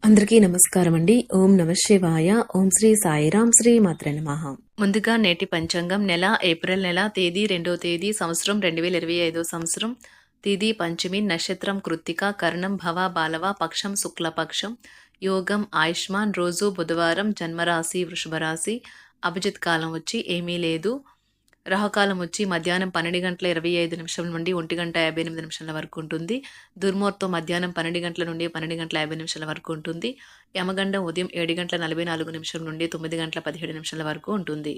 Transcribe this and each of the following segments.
అందరికీ నమస్కారం అండి. ఓం నమ శివాయ. ఓం శ్రీ సాయిరాం శ్రీ మాత్రే నమః. ముందుగా నేటి పంచాంగం నెల ఏప్రిల్ నెల తేదీ 2వ తేదీ సంవత్సరం 2025 సంవత్సరం తిథి పంచమి నక్షత్రం కృత్తిక కర్ణం భవ బాలవ పక్షం శుక్లపక్షం యోగం ఆయుష్మాన్ రోజు బుధవారం జన్మరాశి వృషభరాశి అభిజిత్ కాలం వచ్చి ఏమీ లేదు. రాహుకాలం వచ్చి మధ్యాహ్నం 12:25 నుండి 1:58 వరకు ఉంటుంది. దుర్ముహూర్తం మధ్యాహ్నం 12 నుండి 12:50 వరకు ఉంటుంది. యమగండం ఉదయం 7:44 నుండి 9:17 వరకు ఉంటుంది.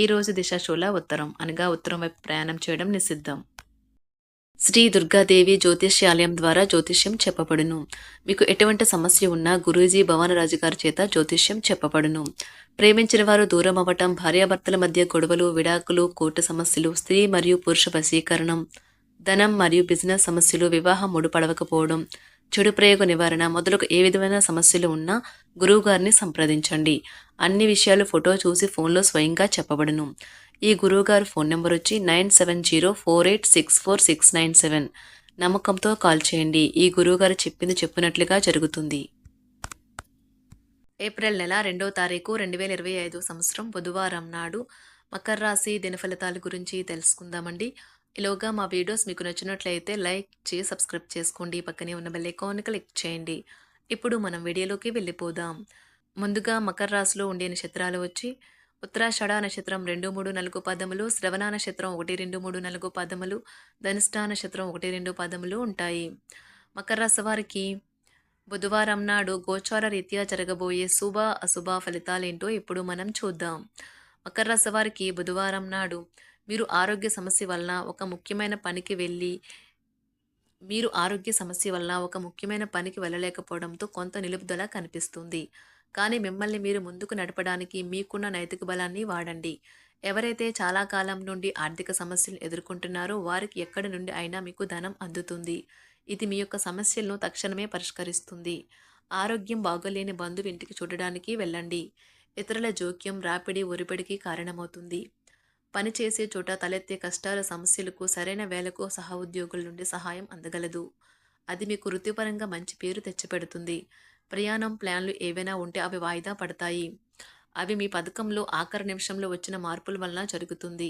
ఈ రోజు దిశ శూల ఉత్తరం అనగా ఉత్తరం వైపు ప్రయాణం చేయడం నిషిద్ధం. శ్రీ దుర్గాదేవి జ్యోతిష్యాలయం ద్వారా జ్యోతిష్యం చెప్పబడును. మీకు ఎటువంటి సమస్య ఉన్నా గురూజీ భవనరాజు గారి చేత జ్యోతిష్యం చెప్పబడును. ప్రేమించిన వారు దూరం అవ్వటం, భార్యాభర్తల మధ్య గొడవలు, విడాకులు, కోర్టు సమస్యలు, స్త్రీ మరియు పురుష వశీకరణం, ధనం మరియు బిజినెస్ సమస్యలు, వివాహం ముడిపడవకపోవడం, చెడు ప్రయోగ నివారణ మొదలగు ఏ విధమైన సమస్యలు ఉన్నా గురువు గారిని సంప్రదించండి. అన్ని విషయాలు ఫోటో చూసి ఫోన్లో స్వయంగా చెప్పబడును. ఈ గురువుగారు ఫోన్ నెంబర్ వచ్చి 9704864697. నమ్మకంతో కాల్ చేయండి. ఈ గురువుగారు చెప్పింది చెప్పినట్లుగా జరుగుతుంది. ఏప్రిల్ నెల 2వ తారీఖు 2025 సంవత్సరం బుధవారం నాడు మకర రాశి దినఫలితాల గురించి తెలుసుకుందామండి. ఈలోగా మా వీడియోస్ మీకు నచ్చినట్లయితే లైక్ చేసి సబ్స్క్రైబ్ చేసుకోండి. పక్కనే ఉన్న బెల్ ఐకాన్ క్లిక్ చేయండి. ఇప్పుడు మనం వీడియోలోకి వెళ్ళిపోదాం. ముందుగా మకర రాశిలో ఉండే నక్షత్రాలు వచ్చి ఉత్తరాషాఢ నక్షత్రం 2, 3, 4 పదములు, శ్రవణ నక్షత్రం 1, 2, 3, 4 పదములు, ధనిష్ఠ నక్షత్రం 1, 2 పదములు ఉంటాయి. మకర రాశి వారికి బుధవారం నాడు గోచార రీత్యా జరగబోయే శుభ అశుభ ఫలితాలేంటో ఇప్పుడు మనం చూద్దాం. మకర రాశి వారికి బుధవారం నాడు మీరు ఆరోగ్య సమస్య వలన ఒక ముఖ్యమైన పనికి వెళ్ళలేకపోవడంతో కొంత నిలుపుదల కనిపిస్తుంది. కానీ మిమ్మల్ని మీరు ముందుకు నడపడానికి మీకున్న నైతిక బలాన్ని వాడండి. ఎవరైతే చాలా కాలం నుండి ఆర్థిక సమస్యలు ఎదుర్కొంటున్నారో వారికి ఎక్కడి నుండి అయినా మీకు ధనం అందుతుంది. ఇది మీ యొక్క సమస్యలను తక్షణమే పరిష్కరిస్తుంది. ఆరోగ్యం బాగోలేని బంధువు ఇంటికి చూడడానికి వెళ్ళండి. ఇతరుల జోక్యం రాపిడి ఒరిపిడికి కారణమవుతుంది. పని చేసే చోట తలెత్తే కష్టాల సమస్యలకు సరైన వేళకు సహోద్యోగుల నుండి సహాయం అందగలదు. అది మీకు వృత్తిపరంగా మంచి పేరు తెచ్చిపెడుతుంది. ప్రయాణం ప్లాన్లు ఏవైనా ఉంటే అవి వాయిదా పడతాయి. అవి మీ పథకంలో ఆఖరి నిమిషంలో వచ్చిన మార్పుల వలన జరుగుతుంది.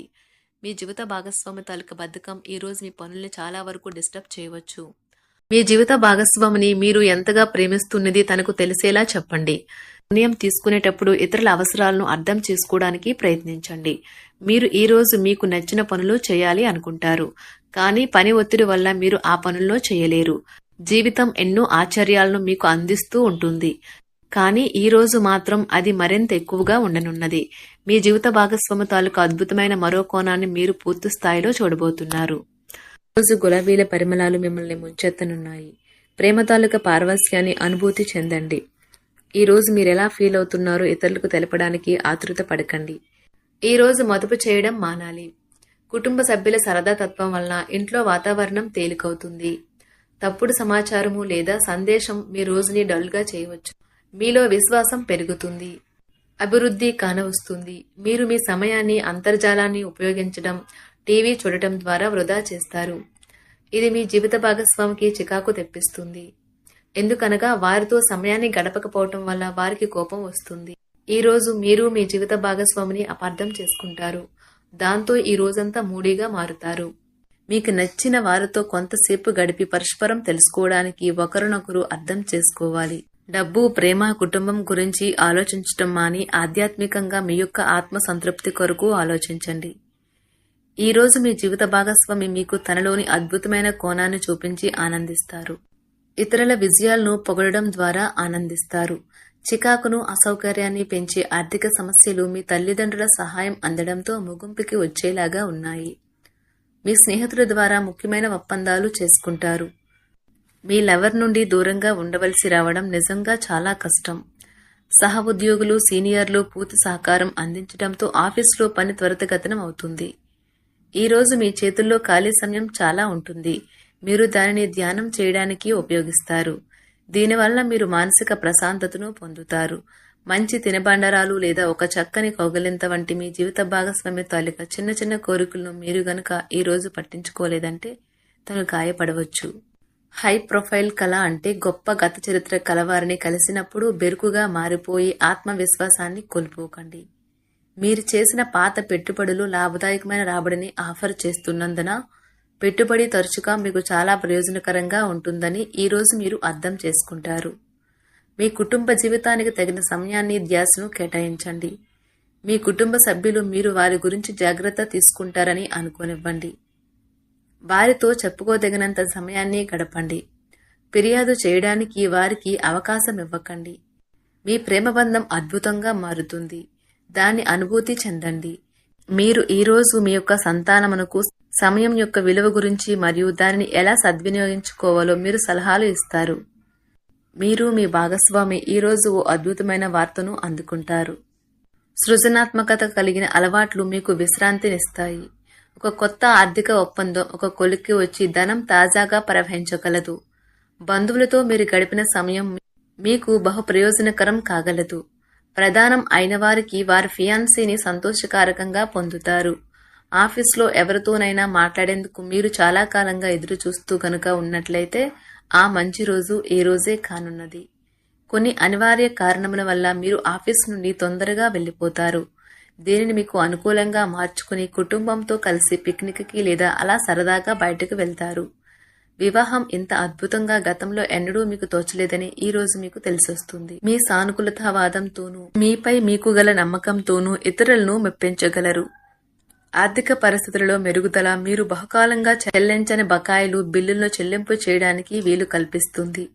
మీ జీవిత భాగస్వామి తాలూకా బద్ధకం ఈరోజు మీ పనుల్ని చాలా వరకు డిస్టర్బ్ చేయవచ్చు. మీ జీవిత భాగస్వామిని మీరు ఎంతగా ప్రేమిస్తున్నది తనకు తెలిసేలా చెప్పండి. నిర్ణయం తీసుకునేటప్పుడు ఇతరుల అవసరాలను అర్థం చేసుకోవడానికి ప్రయత్నించండి. మీరు ఈరోజు మీకు నచ్చిన పనులు చేయాలి అనుకుంటారు, కానీ పని ఒత్తిడి వల్ల మీరు ఆ పనుల్లో చేయలేరు. జీవితం ఎన్నో ఆశ్చర్యాలను మీకు అందిస్తూ ఉంటుంది, కానీ ఈ రోజు మాత్రం అది మరింత ఎక్కువగా ఉండనున్నది. మీ జీవిత భాగస్వామి తాలూకు అద్భుతమైన మరో కోణాన్ని మీరు పూర్తి స్థాయిలో చూడబోతున్నారు. రోజు గులాబీల పరిమళాలు మిమ్మల్ని ముంచెత్తనున్నాయి. ప్రేమ తాలూకా పారవస్యాన్ని అనుభూతి చెందండి. ఈ రోజు మీరు ఎలా ఫీల్ అవుతున్నారో ఇతరులకు తెలపడానికి ఆతృత పడకండి. ఈ రోజు మదుపు చేయడం మానాలి. కుటుంబ సభ్యుల సరదా తత్వం వలన ఇంట్లో వాతావరణం తేలికవుతుంది. తప్పుడు సమాచారము లేదా సందేశం మీ రోజుని డల్గా చేయవచ్చు. మీలో విశ్వాసం పెరుగుతుంది. అభివృద్ధి కానవస్తుంది. మీరు మీ సమయాన్ని అంతర్జాలాన్ని ఉపయోగించడం, టీవీ చూడటం ద్వారా వృధా చేస్తారు. ఇది మీ జీవిత భాగస్వామికి చికాకు తెప్పిస్తుంది. ఎందుకనగా వారితో సమయాన్ని గడపకపోవటం వల్ల వారికి కోపం వస్తుంది. ఈ రోజు మీరు మీ జీవిత భాగస్వామిని అపార్థం చేసుకుంటారు. దాంతో ఈ రోజంతా మూడీగా మారుతారు. మీకు నచ్చిన వారితో కొంతసేపు గడిపి పరస్పరం తెలుసుకోవడానికి ఒకరినొకరు అర్థం చేసుకోవాలి. డబ్బు, ప్రేమ, కుటుంబం గురించి ఆలోచించటం మాని ఆధ్యాత్మికంగా మీ యొక్క ఆత్మ సంతృప్తి కొరకు ఆలోచించండి. ఈ రోజు మీ జీవిత భాగస్వామి మీకు తనలోని అద్భుతమైన కోణాన్ని చూపించి ఆనందిస్తారు. ఇతరుల విజయాలను పొగడడం ద్వారా ఆనందిస్తారు. చికాకును, అసౌకర్యాన్ని పెంచే ఆర్థిక సమస్యలు మీ తల్లిదండ్రుల సహాయం అందడంతో ముగింపుకి వచ్చేలాగా ఉన్నాయి. మీ స్నేహితుల ద్వారా ముఖ్యమైన ఒప్పందాలు చేసుకుంటారు. మీ లవర్ నుండి దూరంగా ఉండవలసి రావడం నిజంగా చాలా కష్టం. సహ ఉద్యోగులు, సీనియర్లు పూర్తి సహకారం అందించడంతో ఆఫీసులో పని త్వరితగతినం అవుతుంది. ఈ రోజు మీ చేతుల్లో ఖాళీ సమయం చాలా ఉంటుంది. మీరు దానిని ధ్యానం చేయడానికి ఉపయోగిస్తారు. దీనివల్ల మీరు మానసిక ప్రశాంతతను పొందుతారు. మంచి తినబండరాలు లేదా ఒక చక్కని కౌగలింత వంటి మీ జీవిత భాగస్వామి తాలూకా చిన్న చిన్న కోరికలను మీరు గనక ఈ రోజు పట్టించుకోలేదంటే తను గాయపడవచ్చు. హై ప్రొఫైల్ కళ అంటే గొప్ప గత చరిత్ర కలవారిని కలిసినప్పుడు బెరుకుగా మారిపోయి ఆత్మవిశ్వాసాన్ని కోల్పోకండి. మీరు చేసిన పాత పెట్టుబడులు లాభదాయకమైన రాబడిని ఆఫర్ చేస్తున్నందున పెట్టుబడి తరచుగా మీకు చాలా ప్రయోజనకరంగా ఉంటుందని ఈరోజు మీరు అర్థం చేసుకుంటారు. మీ కుటుంబ జీవితానికి తగిన సమయాన్ని ధ్యాసను కేటాయించండి. మీ కుటుంబ సభ్యులు మీరు వారి గురించి జాగ్రత్త తీసుకుంటారని అనుకోనివ్వండి. వారితో చెప్పుకోదగినంత సమయాన్ని గడపండి. ఫిర్యాదు చేయడానికి వారికి అవకాశం ఇవ్వకండి. మీ ప్రేమబంధం అద్భుతంగా మారుతుంది. దాన్ని అనుభూతి చెందండి. మీరు ఈరోజు మీ యొక్క సంతానమునకు సమయం యొక్క విలువ గురించి మరియు దానిని ఎలా సద్వినియోగించుకోవాలో మీరు సలహాలు ఇస్తారు. మీరు మీ భాగస్వామి ఈరోజు ఓ అద్భుతమైన వార్తను అందుకుంటారు. సృజనాత్మకత కలిగిన అలవాట్లు మీకు విశ్రాంతినిస్తాయి. ఒక కొత్త ఆర్థిక ఒప్పందం ఒక కొలిక్కి వచ్చి ధనం తాజాగా ప్రవహించగలదు. బంధువులతో మీరు గడిపిన సమయం మీకు బహు ప్రయోజనకరం కాగలదు. ప్రధానం అయిన వారికి వారి ఫియాన్సీని సంతోషకారకంగా పొందుతారు. ఆఫీస్లో ఎవరితోనైనా మాట్లాడేందుకు మీరు చాలా కాలంగా ఎదురు చూస్తూ గనుక ఉన్నట్లయితే ఆ మంచి రోజు ఈ రోజే కానున్నది. కొన్ని అనివార్య కారణముల వల్ల మీరు ఆఫీస్ నుండి తొందరగా వెళ్ళిపోతారు. దీనిని మీకు అనుకూలంగా మార్చుకుని కుటుంబంతో కలిసి పిక్నిక్కి లేదా అలా సరదాగా బయటకు వెళ్తారు. వివాహం ఇంత అద్భుతంగా గతంలో ఎన్నడూ మీకు తోచలేదని ఈ రోజు మీకు తెలిసొస్తుంది. మీ సానుకూలతావాదంతోనూ మీపై మీకు గల నమ్మకంతోనూ ఇతరులను మెప్పించగలరు. ఆర్థిక పరిస్థితులలో మెరుగుదల మీరు బహుకాలంగా చెల్లించని బకాయిలు బిల్లులను చెల్లింపు చేయడానికి వీలు కల్పిస్తుంది.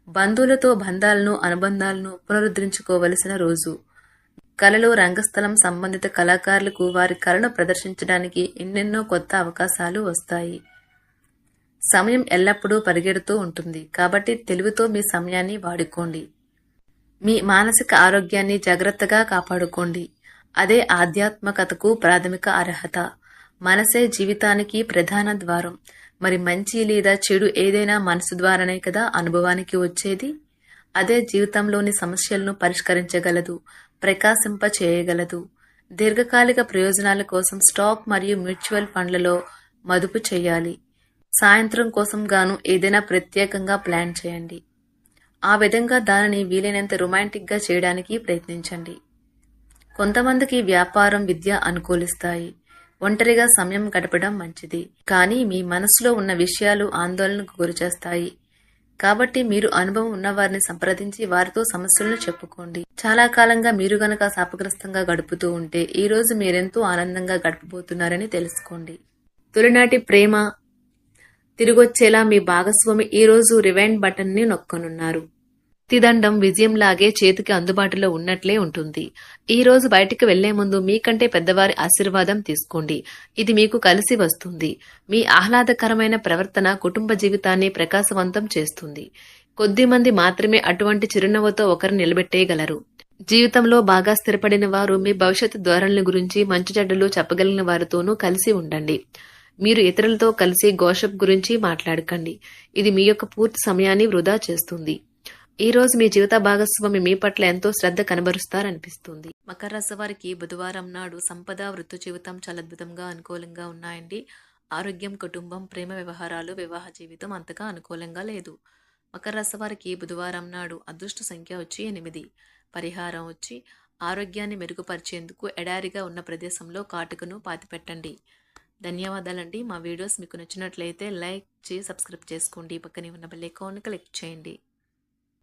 బంధువులతో బంధాలను అనుబంధాలను పునరుద్ధరించుకోవలసిన రోజు. కళలు రంగస్థలం సంబంధిత కళాకారులకు వారి కళను ప్రదర్శించడానికి ఎన్నెన్నో కొత్త అవకాశాలు వస్తాయి. సమయం ఎల్లప్పుడూ పరిగెడుతూ ఉంటుంది కాబట్టి తెలివితో మీ సమయాన్ని వాడుకోండి. మీ మానసిక ఆరోగ్యాన్ని జాగ్రత్తగా కాపాడుకోండి. అదే ఆధ్యాత్మికతకు ప్రాథమిక అర్హత. మనసే జీవితానికి ప్రధాన ద్వారం. మరి మంచి లేదా చెడు ఏదైనా మనసు ద్వారానే కదా అనుభవానికి వచ్చేది. అదే జీవితంలోని సమస్యలను పరిష్కరించగలదు, ప్రకాశింప చేయగలదు. దీర్ఘకాలిక ప్రయోజనాల కోసం స్టాక్ మరియు మ్యూచువల్ ఫండ్లలో మదుపు చేయాలి. సాయంత్రం కోసం గాను ఏదైనా ప్రత్యేకంగా ప్లాన్ చేయండి. ఆ విధంగా దానిని వీలైనంత రొమాంటిక్గా చేయడానికి ప్రయత్నించండి. కొంతమందికి వ్యాపారం, విద్య అనుకూలిస్తాయి. ఒంటరిగా సమయం గడపడం మంచిది. కానీ మీ మనసులో ఉన్న విషయాలు ఆందోళనకు గురిచేస్తాయి. కాబట్టి మీరు అనుభవం ఉన్నవారిని సంప్రదించి వారితో సమస్యలను చెప్పుకోండి. చాలా కాలంగా మీరు గనక శాపగ్రస్తంగా గడుపుతూ ఉంటే ఈ రోజు మీరెంతో ఆనందంగా గడపబోతున్నారని తెలుసుకోండి. తొలినాటి ప్రేమ తిరిగొచ్చేలా మీ భాగస్వామి ఈ రోజు రివైండ్ బటన్ ని నొక్కనున్నారు. తిదండం విజయంలాగే చేతికి అందుబాటులో ఉన్నట్లే ఉంటుంది. ఈ రోజు బయటికి వెళ్లే ముందు మీకంటే పెద్దవారి ఆశీర్వాదం తీసుకోండి. ఇది మీకు కలిసి వస్తుంది. మీ ఆహ్లాదకరమైన ప్రవర్తన కుటుంబ జీవితాన్ని ప్రకాశవంతం చేస్తుంది. కొద్దిమంది మాత్రమే అటువంటి చిరునవ్వుతో ఒకరు నిలబెట్టేయగలరు. జీవితంలో బాగా స్థిరపడిన వారు మీ భవిష్యత్తు ధోరణుల గురించి మంచి చెడ్డలు చెప్పగలిగిన వారితోనూ కలిసి ఉండండి. మీరు ఇతరులతో కలిసి గోషప్ గురించి మాట్లాడకండి. ఇది మీ యొక్క పూర్తి సమయాన్ని వృధా చేస్తుంది. ఈ రోజు మీ జీవిత భాగస్వామి మీ పట్ల ఎంతో శ్రద్ధ కనబరుస్తారనిపిస్తుంది. మకర రాశి వారికి బుధవారం నాడు సంపద, వృత్తి జీవితం చాలా అద్భుతంగా అనుకూలంగా ఉన్నాయండి. ఆరోగ్యం, కుటుంబం, ప్రేమ వ్యవహారాలు, వివాహ జీవితం అంతగా అనుకూలంగా లేదు. మకర రాశి వారికి బుధవారం నాడు అదృష్ట సంఖ్య వచ్చి 8. పరిహారం వచ్చి ఆరోగ్యాన్ని మెరుగుపరిచేందుకు ఎడారిగా ఉన్న ప్రదేశంలో కాటుకను పాతిపెట్టండి. ధన్యవాదాలండి. మా వీడియోస్ మీకు నచ్చినట్లయితే లైక్ చేసి సబ్స్క్రైబ్ చేసుకోండి. పక్కనే ఉన్న బెల్ ఐకాన్ క్లిక్ చేయండి.